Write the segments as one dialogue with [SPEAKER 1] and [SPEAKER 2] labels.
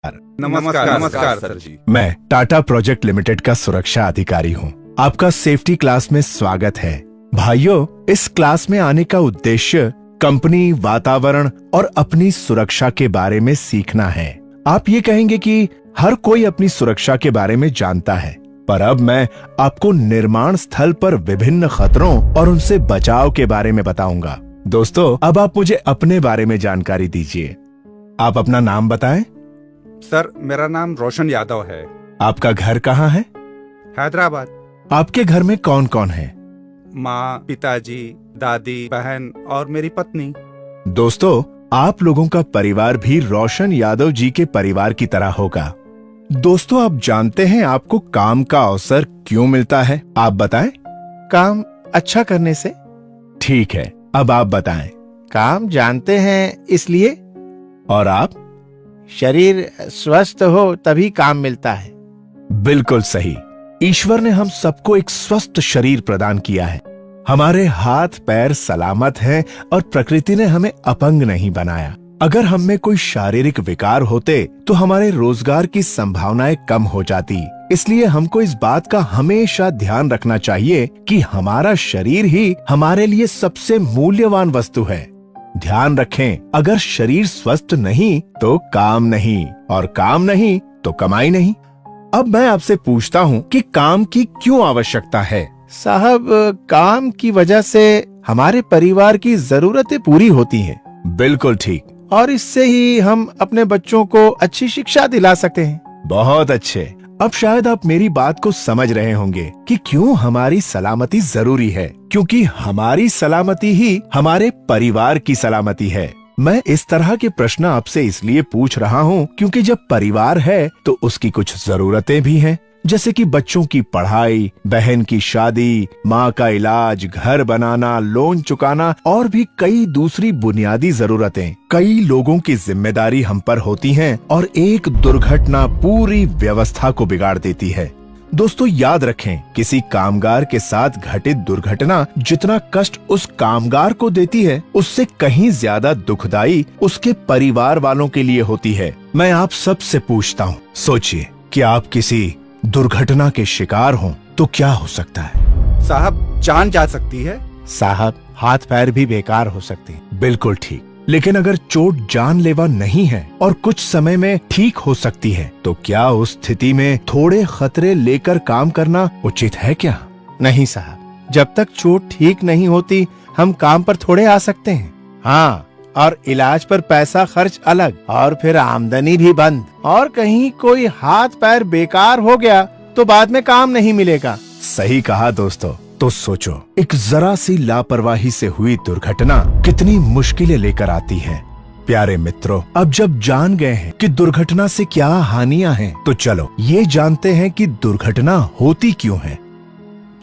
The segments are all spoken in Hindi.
[SPEAKER 1] नमस्कार नमस्कार सर जी।
[SPEAKER 2] मैं टाटा प्रोजेक्ट लिमिटेड का सुरक्षा अधिकारी हूँ। आपका सेफ्टी क्लास में स्वागत है। भाइयों, इस क्लास में आने का उद्देश्य कंपनी, वातावरण और अपनी सुरक्षा के बारे में सीखना है। आप ये कहेंगे कि हर कोई अपनी सुरक्षा के बारे में जानता है, पर अब मैं आपको निर्माण स्थल पर विभिन्न खतरों और उनसे बचाव के बारे में बताऊंगा। दोस्तों, अब आप मुझे अपने बारे में जानकारी दीजिए। आप अपना नाम बताएं।
[SPEAKER 1] सर, मेरा नाम रोशन यादव है।
[SPEAKER 2] आपका घर कहाँ है?
[SPEAKER 1] हैदराबाद।
[SPEAKER 2] आपके घर में कौन कौन है?
[SPEAKER 1] माँ, पिताजी, दादी, बहन और मेरी पत्नी।
[SPEAKER 2] दोस्तों, आप लोगों का परिवार भी रोशन यादव जी के परिवार की तरह होगा। दोस्तों, आप जानते हैं आपको काम का अवसर क्यों मिलता है? आप बताएं।
[SPEAKER 3] काम अच्छा करने से।
[SPEAKER 2] ठीक है, अब आप बताएं।
[SPEAKER 3] काम जानते हैं इसलिए।
[SPEAKER 2] और आप?
[SPEAKER 3] शरीर स्वस्थ हो तभी काम मिलता है।
[SPEAKER 2] बिल्कुल सही। ईश्वर ने हम सबको एक स्वस्थ शरीर प्रदान किया है। हमारे हाथ पैर सलामत हैं और प्रकृति ने हमें अपंग नहीं बनाया। अगर हम में कोई शारीरिक विकार होते तो हमारे रोजगार की संभावनाएं कम हो जाती। इसलिए हमको इस बात का हमेशा ध्यान रखना चाहिए कि हमारा शरीर ही हमारे लिए सबसे मूल्यवान वस्तु है। ध्यान रखें, अगर शरीर स्वस्थ नहीं तो काम नहीं, और काम नहीं तो कमाई नहीं। अब मैं आपसे पूछता हूँ कि काम की क्यों आवश्यकता है?
[SPEAKER 3] साहब, काम की वजह से हमारे परिवार की जरूरतें पूरी होती हैं।
[SPEAKER 2] बिल्कुल ठीक।
[SPEAKER 3] और इससे ही हम अपने बच्चों को अच्छी शिक्षा दिला सकते हैं।
[SPEAKER 2] बहुत अच्छे। अब शायद आप मेरी बात को समझ रहे होंगे कि क्यों हमारी सलामती जरूरी है, क्योंकि हमारी सलामती ही हमारे परिवार की सलामती है। मैं इस तरह के प्रश्न आपसे इसलिए पूछ रहा हूँ क्योंकि जब परिवार है तो उसकी कुछ जरूरतें भी हैं, जैसे कि बच्चों की पढ़ाई, बहन की शादी, माँ का इलाज, घर बनाना, लोन चुकाना और भी कई दूसरी बुनियादी जरूरतें। कई लोगों की जिम्मेदारी हम पर होती हैं और एक दुर्घटना पूरी व्यवस्था को बिगाड़ देती है। दोस्तों, याद रखें, किसी कामगार के साथ घटित दुर्घटना जितना कष्ट उस कामगार को देती है, उससे कहीं ज्यादा दुखदाई उसके परिवार वालों के लिए होती है। मैं आप सबसे पूछता हूँ, सोचिए कि आप किसी दुर्घटना के शिकार हों तो क्या हो सकता है?
[SPEAKER 1] साहब, जान जा सकती है।
[SPEAKER 3] साहब, हाथ पैर भी बेकार हो सकते हैं।
[SPEAKER 2] बिल्कुल ठीक। लेकिन अगर चोट जानलेवा नहीं है और कुछ समय में ठीक हो सकती है, तो क्या उस स्थिति में थोड़े खतरे लेकर काम करना उचित है क्या?
[SPEAKER 3] नहीं साहब, जब तक चोट ठीक नहीं होती हम काम पर थोड़े आ सकते हैं। हाँ, और इलाज पर पैसा खर्च अलग, और फिर आमदनी भी बंद। और कहीं कोई हाथ पैर बेकार हो गया तो बाद में काम नहीं मिलेगा।
[SPEAKER 2] सही कहा दोस्तों। तो सोचो, एक जरा सी लापरवाही से हुई दुर्घटना कितनी मुश्किलें लेकर आती है। प्यारे मित्रों, अब जब जान गए हैं कि दुर्घटना से क्या हानियां हैं, तो चलो ये जानते हैं कि दुर्घटना होती क्यों है।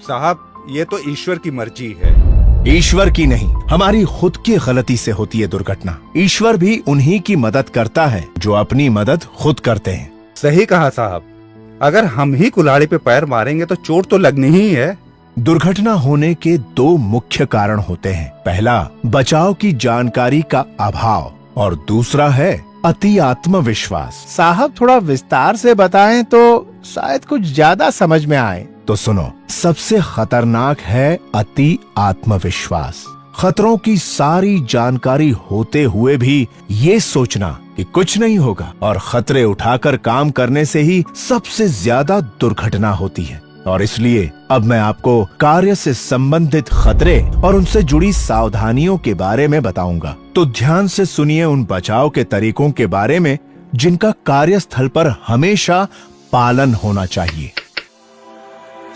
[SPEAKER 1] साहब, ये तो ईश्वर की मर्जी है।
[SPEAKER 2] ईश्वर की नहीं, हमारी खुद की गलती से होती है दुर्घटना। ईश्वर भी उन्हीं की मदद करता है जो अपनी मदद खुद करते हैं।
[SPEAKER 1] सही कहा साहब। अगर हम ही कुल्हाड़ी पे पैर मारेंगे तो चोट तो लगनी ही है।
[SPEAKER 2] दुर्घटना होने के दो मुख्य कारण होते हैं। पहला, बचाव की जानकारी का अभाव, और दूसरा है अति आत्मविश्वास।
[SPEAKER 3] साहब, थोड़ा विस्तार से बताएं तो शायद कुछ ज्यादा समझ में आए।
[SPEAKER 2] तो सुनो, सबसे खतरनाक है अति आत्मविश्वास। खतरों की सारी जानकारी होते हुए भी ये सोचना कि कुछ नहीं होगा और खतरे उठाकर काम करने से ही सबसे ज्यादा दुर्घटना होती है। और इसलिए अब मैं आपको कार्य से संबंधित खतरे और उनसे जुड़ी सावधानियों के बारे में बताऊंगा। तो ध्यान से सुनिए उन बचाव के तरीकों के बारे में जिनका कार्यस्थल पर हमेशा पालन होना चाहिए।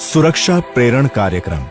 [SPEAKER 2] सुरक्षा प्रेरण कार्यक्रम।